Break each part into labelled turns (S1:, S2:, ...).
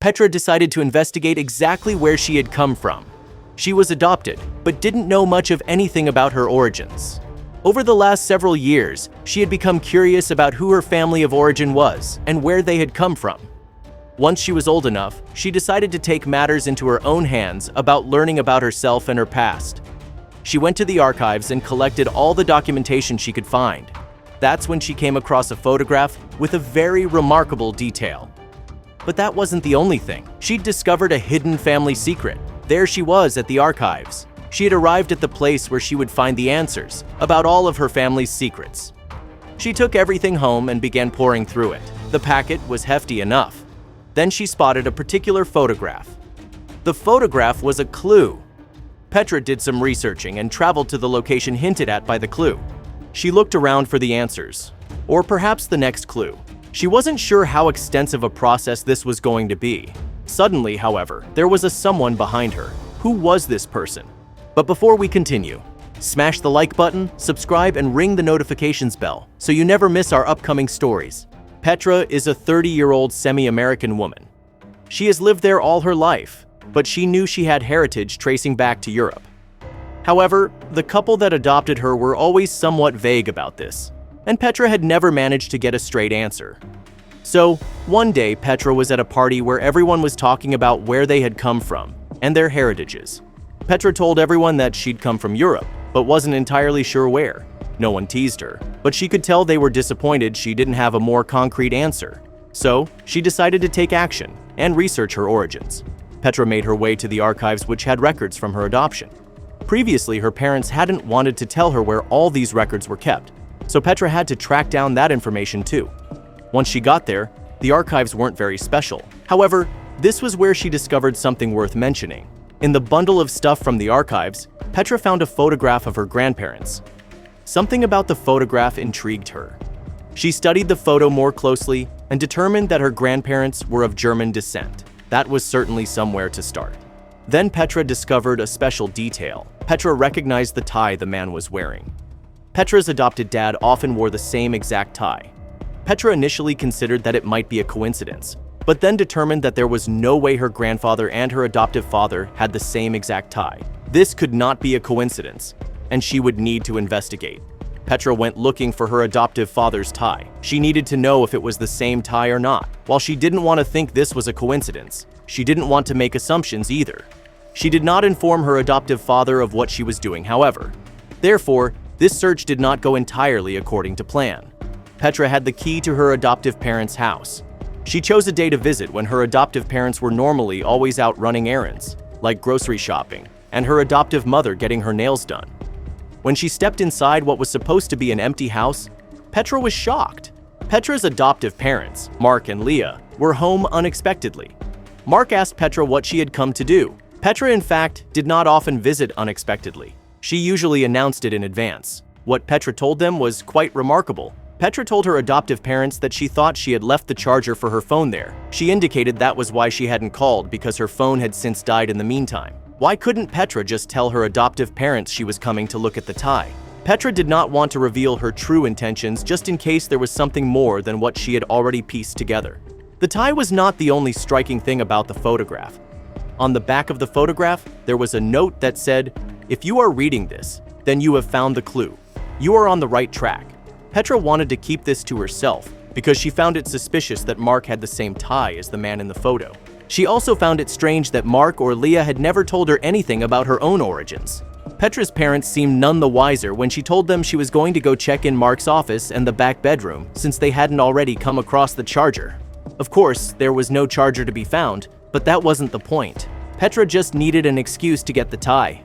S1: Petra decided to investigate exactly where she had come from. She was adopted, but didn't know much of anything about her origins. Over the last several years, she had become curious about who her family of origin was and where they had come from. Once she was old enough, she decided to take matters into her own hands about learning about herself and her past. She went to the archives and collected all the documentation she could find. That's when she came across a photograph with a very remarkable detail. But that wasn't the only thing. She'd discovered a hidden family secret. There she was at the archives. She had arrived at the place where she would find the answers about all of her family's secrets. She took everything home and began pouring through it. The packet was hefty enough. Then she spotted a particular photograph. The photograph was a clue. Petra did some researching and traveled to the location hinted at by the clue. She looked around for the answers, or perhaps the next clue. She wasn't sure how extensive a process this was going to be. Suddenly, however, there was a someone behind her. Who was this person? But before we continue, smash the like button, subscribe, and ring the notifications bell so you never miss our upcoming stories. Petra is a 30-year-old semi-American woman. She has lived there all her life, but she knew she had heritage tracing back to Europe. However, the couple that adopted her were always somewhat vague about this, and Petra had never managed to get a straight answer. So, one day Petra was at a party where everyone was talking about where they had come from and their heritages. Petra told everyone that she'd come from Europe, but wasn't entirely sure where. No one teased her, but she could tell they were disappointed she didn't have a more concrete answer. So, she decided to take action and research her origins. Petra made her way to the archives which had records from her adoption. Previously, her parents hadn't wanted to tell her where all these records were kept, so Petra had to track down that information too. Once she got there, the archives weren't very special. However, this was where she discovered something worth mentioning. In the bundle of stuff from the archives, Petra found a photograph of her grandparents. Something about the photograph intrigued her. She studied the photo more closely and determined that her grandparents were of German descent. That was certainly somewhere to start. Then Petra discovered a special detail. Petra recognized the tie the man was wearing. Petra's adopted dad often wore the same exact tie. Petra initially considered that it might be a coincidence, but then determined that there was no way her grandfather and her adoptive father had the same exact tie. This could not be a coincidence, and she would need to investigate. Petra went looking for her adoptive father's tie. She needed to know if it was the same tie or not. While she didn't want to think this was a coincidence, she didn't want to make assumptions either. She did not inform her adoptive father of what she was doing, however. Therefore, this search did not go entirely according to plan. Petra had the key to her adoptive parents' house. She chose a day to visit when her adoptive parents were normally always out running errands, like grocery shopping, and her adoptive mother getting her nails done. When she stepped inside what was supposed to be an empty house, Petra was shocked. Petra's adoptive parents, Mark and Leah, were home unexpectedly. Mark asked Petra what she had come to do. Petra, in fact, did not often visit unexpectedly. She usually announced it in advance. What Petra told them was quite remarkable. Petra told her adoptive parents that she thought she had left the charger for her phone there. She indicated that was why she hadn't called, because her phone had since died in the meantime. Why couldn't Petra just tell her adoptive parents she was coming to look at the tie? Petra did not want to reveal her true intentions just in case there was something more than what she had already pieced together. The tie was not the only striking thing about the photograph. On the back of the photograph, there was a note that said, "If you are reading this, then you have found the clue. You are on the right track." Petra wanted to keep this to herself because she found it suspicious that Mark had the same tie as the man in the photo. She also found it strange that Mark or Leah had never told her anything about her own origins. Petra's parents seemed none the wiser when she told them she was going to go check in Mark's office and the back bedroom since they hadn't already come across the charger. Of course, there was no charger to be found, but that wasn't the point. Petra just needed an excuse to get the tie.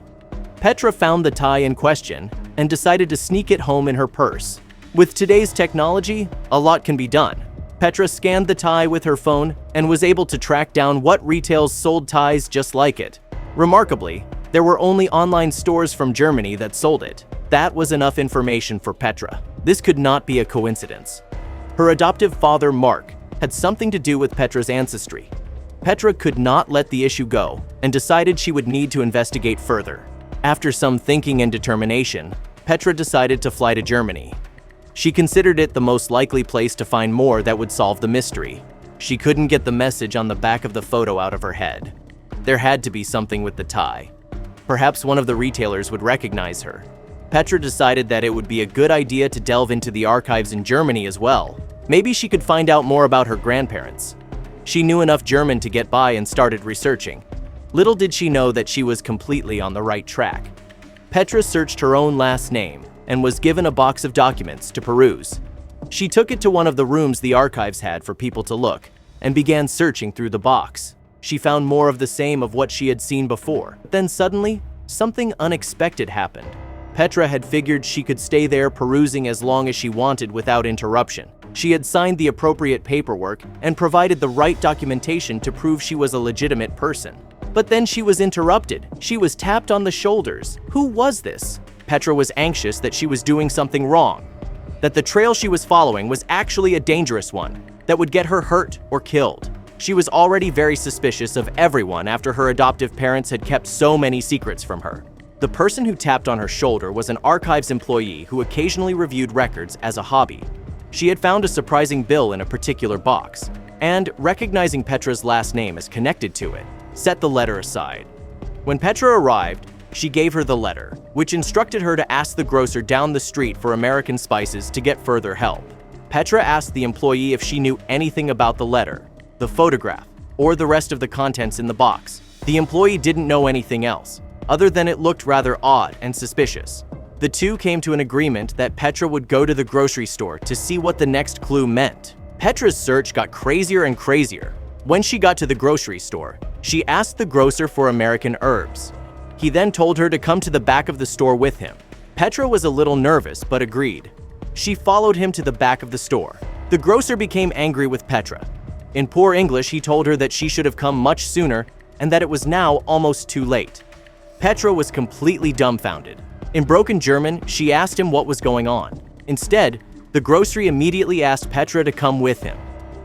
S1: Petra found the tie in question and decided to sneak it home in her purse. With today's technology, a lot can be done. Petra scanned the tie with her phone and was able to track down what retailers sold ties just like it. Remarkably, there were only online stores from Germany that sold it. That was enough information for Petra. This could not be a coincidence. Her adoptive father, Mark, had something to do with Petra's ancestry. Petra could not let the issue go and decided she would need to investigate further. After some thinking and determination, Petra decided to fly to Germany. She considered it the most likely place to find more that would solve the mystery. She couldn't get the message on the back of the photo out of her head. There had to be something with the tie. Perhaps one of the retailers would recognize her. Petra decided that it would be a good idea to delve into the archives in Germany as well. Maybe she could find out more about her grandparents. She knew enough German to get by and started researching. Little did she know that she was completely on the right track. Petra searched her own last name and was given a box of documents to peruse. She took it to one of the rooms the archives had for people to look and began searching through the box. She found more of the same of what she had seen before. Then suddenly, something unexpected happened. Petra had figured she could stay there perusing as long as she wanted without interruption. She had signed the appropriate paperwork and provided the right documentation to prove she was a legitimate person. But then she was interrupted. She was tapped on the shoulders. Who was this? Petra was anxious that she was doing something wrong, that the trail she was following was actually a dangerous one that would get her hurt or killed. She was already very suspicious of everyone after her adoptive parents had kept so many secrets from her. The person who tapped on her shoulder was an archives employee who occasionally reviewed records as a hobby. She had found a surprising bill in a particular box, and recognizing Petra's last name as connected to it, set the letter aside. When Petra arrived, she gave her the letter, which instructed her to ask the grocer down the street for American spices to get further help. Petra asked the employee if she knew anything about the letter, the photograph, or the rest of the contents in the box. The employee didn't know anything else, other than it looked rather odd and suspicious. The two came to an agreement that Petra would go to the grocery store to see what the next clue meant. Petra's search got crazier and crazier. When she got to the grocery store, she asked the grocer for American herbs. He then told her to come to the back of the store with him. Petra was a little nervous, but agreed. She followed him to the back of the store. The grocer became angry with Petra. In poor English, he told her that she should have come much sooner and that it was now almost too late. Petra was completely dumbfounded. In broken German, she asked him what was going on. Instead, the grocer immediately asked Petra to come with him.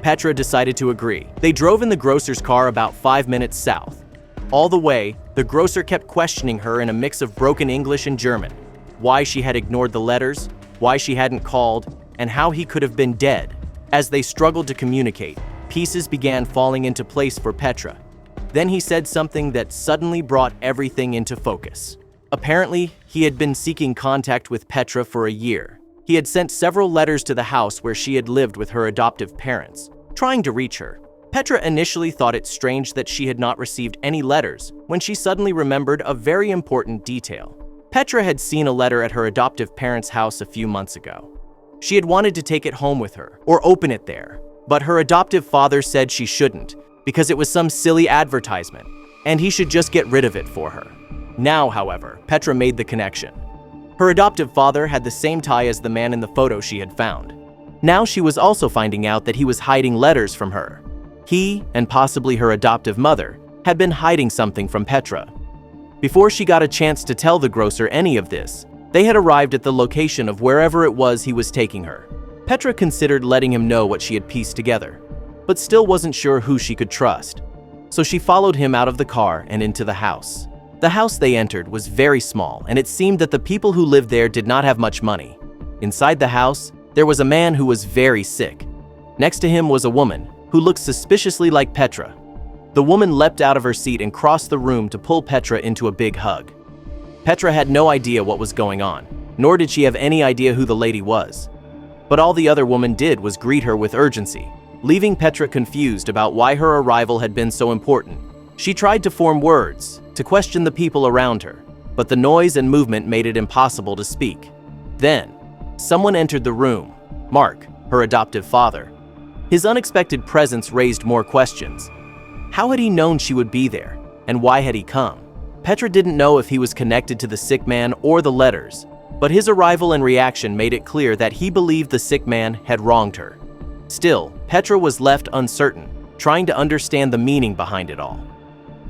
S1: Petra decided to agree. They drove in the grocer's car about 5 minutes south. All the way, the grocer kept questioning her in a mix of broken English and German. Why she had ignored the letters, why she hadn't called, and how he could have been dead. As they struggled to communicate, pieces began falling into place for Petra. Then he said something that suddenly brought everything into focus. Apparently, he had been seeking contact with Petra for a year. He had sent several letters to the house where she had lived with her adoptive parents, trying to reach her. Petra initially thought it strange that she had not received any letters when she suddenly remembered a very important detail. Petra had seen a letter at her adoptive parents' house a few months ago. She had wanted to take it home with her or open it there, but her adoptive father said she shouldn't because it was some silly advertisement and he should just get rid of it for her. Now, however, Petra made the connection. Her adoptive father had the same tie as the man in the photo she had found. Now she was also finding out that he was hiding letters from her. He, and possibly her adoptive mother, had been hiding something from Petra. Before she got a chance to tell the grocer any of this, they had arrived at the location of wherever it was he was taking her. Petra considered letting him know what she had pieced together, but still wasn't sure who she could trust. So she followed him out of the car and into the house. The house they entered was very small, and it seemed that the people who lived there did not have much money. Inside the house, there was a man who was very sick. Next to him was a woman who looked suspiciously like Petra. The woman leapt out of her seat and crossed the room to pull Petra into a big hug. Petra had no idea what was going on, nor did she have any idea who the lady was. But all the other woman did was greet her with urgency, leaving Petra confused about why her arrival had been so important. She tried to form words, to question the people around her, but the noise and movement made it impossible to speak. Then, someone entered the room, Mark, her adoptive father. His unexpected presence raised more questions. How had he known she would be there, and why had he come? Petra didn't know if he was connected to the sick man or the letters, but his arrival and reaction made it clear that he believed the sick man had wronged her. Still, Petra was left uncertain, trying to understand the meaning behind it all.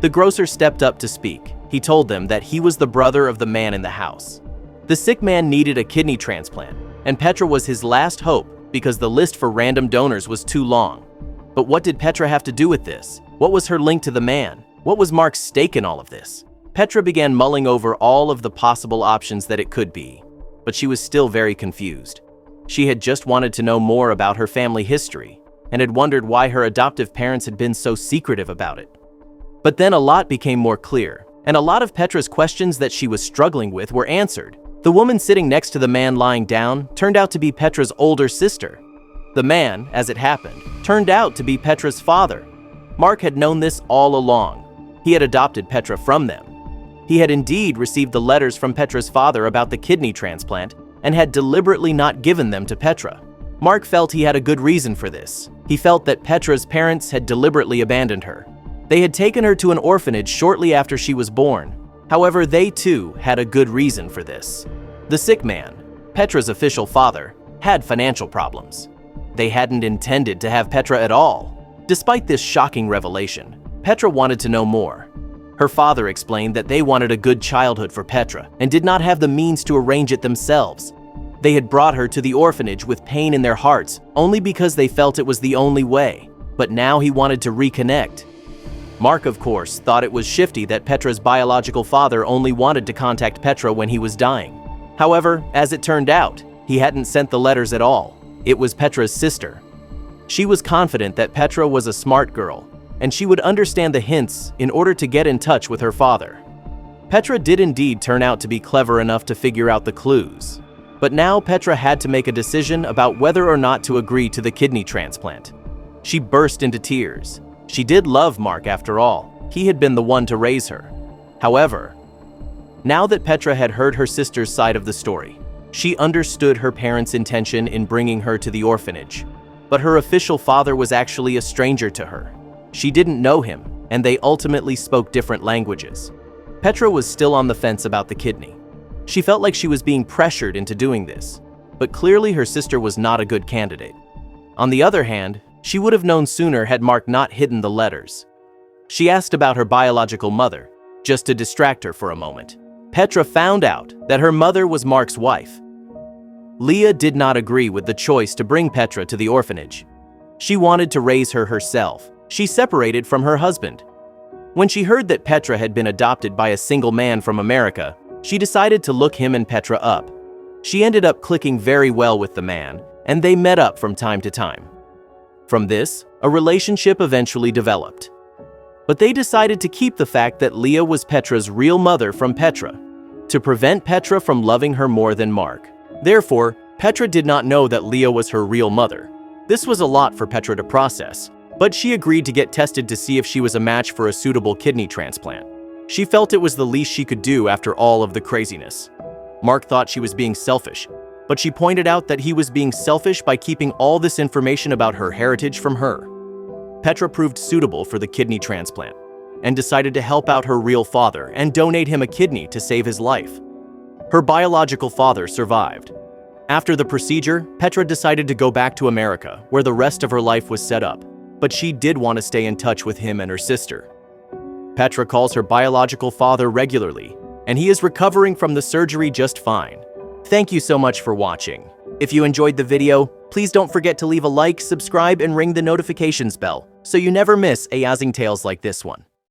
S1: The grocer stepped up to speak. He told them that he was the brother of the man in the house. The sick man needed a kidney transplant, and Petra was his last hope because the list for random donors was too long. But what did Petra have to do with this? What was her link to the man? What was Mark's stake in all of this? Petra began mulling over all of the possible options that it could be, but she was still very confused. She had just wanted to know more about her family history. and had wondered why her adoptive parents had been so secretive about it. But then a lot became more clear, and a lot of Petra's questions that she was struggling with were answered. The woman sitting next to the man lying down turned out to be Petra's older sister. The man, as it happened, turned out to be Petra's father. Mark had known this all along. He had adopted Petra from them. He had indeed received the letters from Petra's father about the kidney transplant and had deliberately not given them to Petra. Mark felt he had a good reason for this. He felt that Petra's parents had deliberately abandoned her. They had taken her to an orphanage shortly after she was born. However, they too had a good reason for this. The sick man, Petra's official father, had financial problems. They hadn't intended to have Petra at all. Despite this shocking revelation, Petra wanted to know more. Her father explained that they wanted a good childhood for Petra and did not have the means to arrange it themselves. They had brought her to the orphanage with pain in their hearts only because they felt it was the only way, but now he wanted to reconnect. Mark, of course, thought it was shifty that Petra's biological father only wanted to contact Petra when he was dying. However, as it turned out, he hadn't sent the letters at all. It was Petra's sister. She was confident that Petra was a smart girl, and she would understand the hints in order to get in touch with her father. Petra did indeed turn out to be clever enough to figure out the clues. But now Petra had to make a decision about whether or not to agree to the kidney transplant. She burst into tears. She did love Mark after all. He had been the one to raise her. However, now that Petra had heard her sister's side of the story, she understood her parents' intention in bringing her to the orphanage. But her official father was actually a stranger to her. She didn't know him, and they ultimately spoke different languages. Petra was still on the fence about the kidney. She felt like she was being pressured into doing this, but clearly her sister was not a good candidate. On the other hand, she would have known sooner had Mark not hidden the letters. She asked about her biological mother, just to distract her for a moment. Petra found out that her mother was Mark's wife. Leah did not agree with the choice to bring Petra to the orphanage. She wanted to raise her herself. She separated from her husband. When she heard that Petra had been adopted by a single man from America, she decided to look him and Petra up. She ended up clicking very well with the man, and they met up from time to time. From this, a relationship eventually developed. But they decided to keep the fact that Leah was Petra's real mother from Petra, to prevent Petra from loving her more than Mark. Therefore, Petra did not know that Leah was her real mother. This was a lot for Petra to process, but she agreed to get tested to see if she was a match for a suitable kidney transplant. She felt it was the least she could do after all of the craziness. Mark thought she was being selfish, but she pointed out that he was being selfish by keeping all this information about her heritage from her. Petra proved suitable for the kidney transplant and decided to help out her real father and donate him a kidney to save his life. Her biological father survived. After the procedure, Petra decided to go back to America, where the rest of her life was set up, but she did want to stay in touch with him and her sister. Petra calls her biological father regularly, and he is recovering from the surgery just fine. Thank you so much for watching. If you enjoyed the video, please don't forget to leave a like, subscribe, and ring the notifications bell so you never miss amazing tales like this one.